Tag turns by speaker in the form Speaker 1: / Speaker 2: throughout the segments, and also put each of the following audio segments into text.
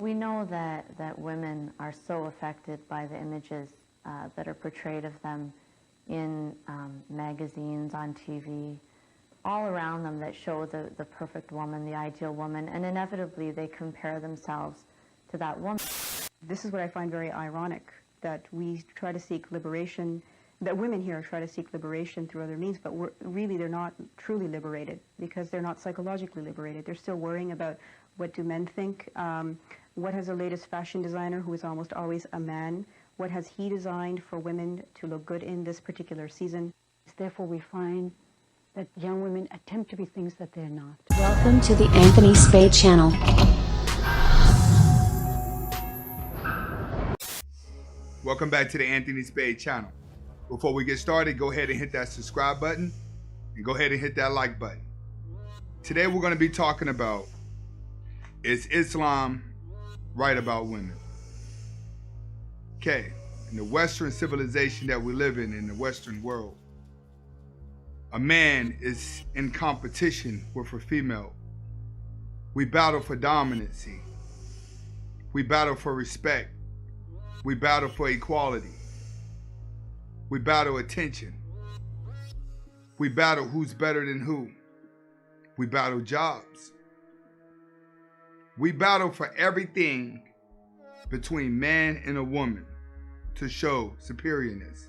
Speaker 1: we know that women are so affected by the images that are portrayed of them in magazines, on TV, all around them that show the perfect woman, the ideal woman, and inevitably they compare themselves to that woman.
Speaker 2: This is what I find very ironic, that we try to seek liberation, that women here try to seek liberation through other means, but really they're not truly liberated because they're not psychologically liberated. They're still worrying about what do men think, what has the latest fashion designer, who is almost always a man, what has he designed for women to look good in this particular season.
Speaker 3: Therefore, we find that young women attempt to be things that they're not.
Speaker 4: Welcome to the Anthony Spade channel.
Speaker 5: Welcome back to the Anthony Spade channel. Before we get started, go ahead and hit that subscribe button and go ahead and hit that like button. Today we're going to be talking about, is Islam right about women? Okay, in the Western civilization that we live in the Western world, a man is in competition with a female. We battle for dominancy. We battle for respect. We battle for equality. We battle attention. We battle who's better than who. We battle jobs. We battle for everything between man and a woman to show superiorness.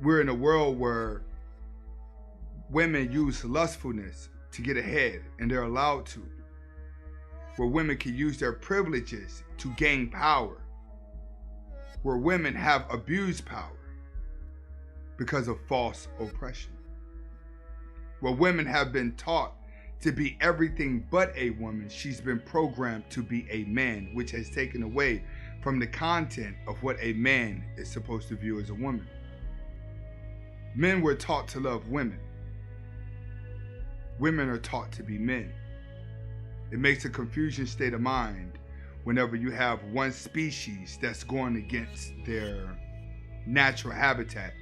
Speaker 5: We're in a world where women use lustfulness to get ahead, and they're allowed to. Where women can use their privileges to gain power. Where women have abused power because of false oppression. Where women have been taught to be everything but a woman, she's been programmed to be a man, which has taken away from the content of what a man is supposed to view as a woman. Men were taught to love women. Women are taught to be men. It makes a confusion state of mind whenever you have one species that's going against their natural habitat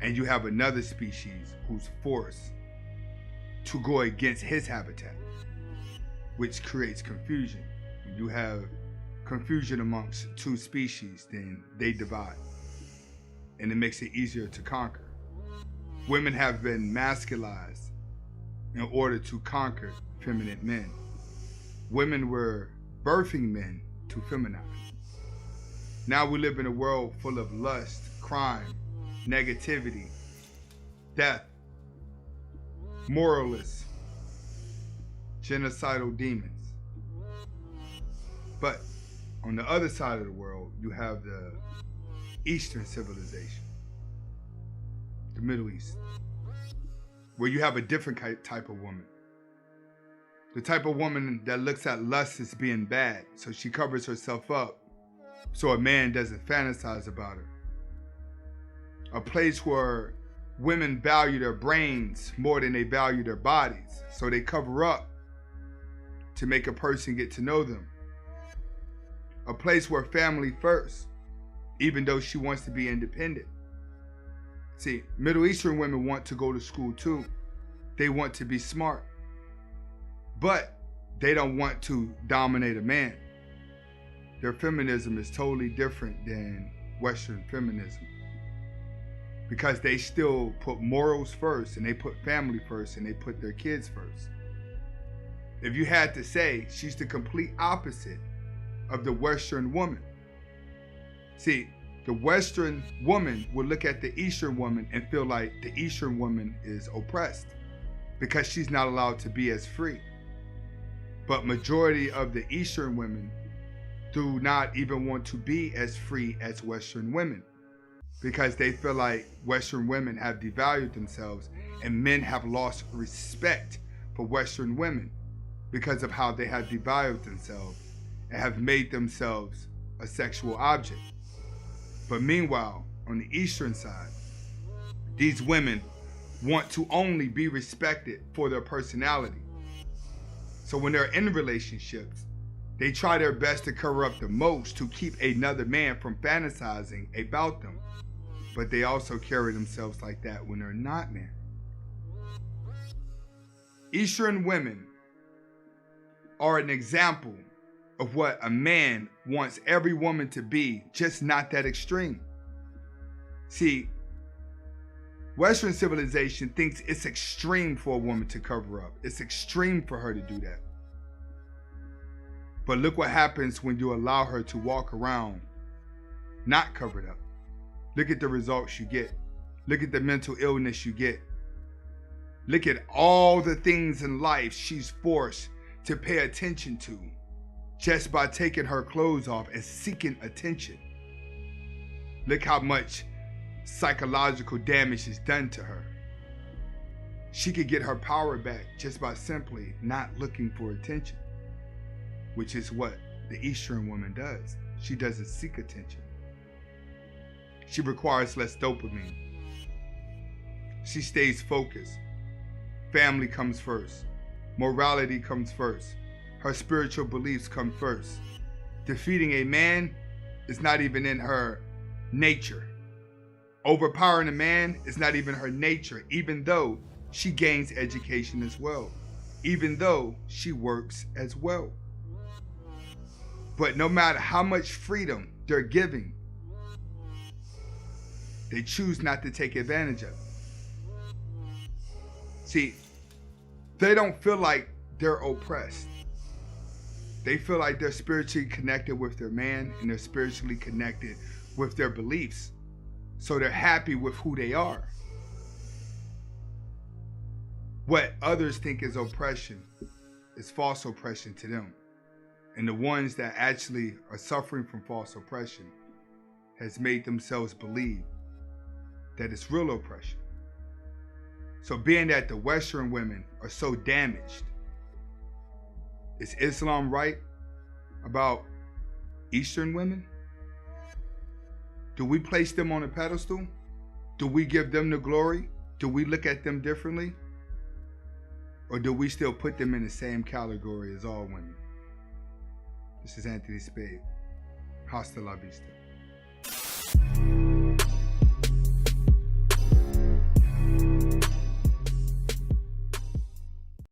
Speaker 5: and you have another species who's forced to go against his habitat, which creates confusion. When you have confusion amongst two species, then they divide, and it makes it easier to conquer. Women have been masculized in order to conquer feminine men. Women were birthing men to feminize. Now we live in a world full of lust, crime, negativity, death, moralists, genocidal demons. But on the other side of the world, you have the Eastern civilization, the Middle East, where you have a different type of woman. The type of woman that looks at lust as being bad, so she covers herself up so a man doesn't fantasize about her. A place where women value their brains more than they value their bodies, so they cover up to make a person get to know them. A place where family first, even though she wants to be independent. See, Middle Eastern women want to go to school too. They want to be smart. But they don't want to dominate a man. Their feminism is totally different than Western feminism, because they still put morals first, and they put family first, and they put their kids first. If you had to say, she's the complete opposite of the Western woman. See, the Western woman would look at the Eastern woman and feel like the Eastern woman is oppressed because she's not allowed to be as free. But majority of the Eastern women do not even want to be as free as Western women, because they feel like Western women have devalued themselves and men have lost respect for Western women because of how they have devalued themselves and have made themselves a sexual object. But meanwhile, on the Eastern side, these women want to only be respected for their personality. So when they're in relationships, they try their best to cover up the most to keep another man from fantasizing about them. But they also carry themselves like that when they're not married. Eastern women are an example of what a man wants every woman to be, just not that extreme. See, Western civilization thinks it's extreme for a woman to cover up. It's extreme for her to do that. But look what happens when you allow her to walk around not covered up. Look at the results you get. Look at the mental illness you get. Look at all the things in life she's forced to pay attention to just by taking her clothes off and seeking attention. Look how much psychological damage is done to her. She could get her power back just by simply not looking for attention, which is what the Eastern woman does. She doesn't seek attention. She requires less dopamine. She stays focused. Family comes first. Morality comes first. Her spiritual beliefs come first. Defeating a man is not even in her nature. Overpowering a man is not even her nature, even though she gains education as well, even though she works as well. But no matter how much freedom they're giving, they choose not to take advantage of it. See, they don't feel like they're oppressed. They feel like they're spiritually connected with their man and they're spiritually connected with their beliefs. So they're happy with who they are. What others think is oppression is false oppression to them. And the ones that actually are suffering from false oppression has made themselves believe that it's real oppression. So being that the Western women are so damaged, is Islam right about Eastern women? Do we place them on a pedestal? Do we give them the glory? Do we look at them differently? Or do we still put them in the same category as all women? This is Anthony Spade. Hasta la vista.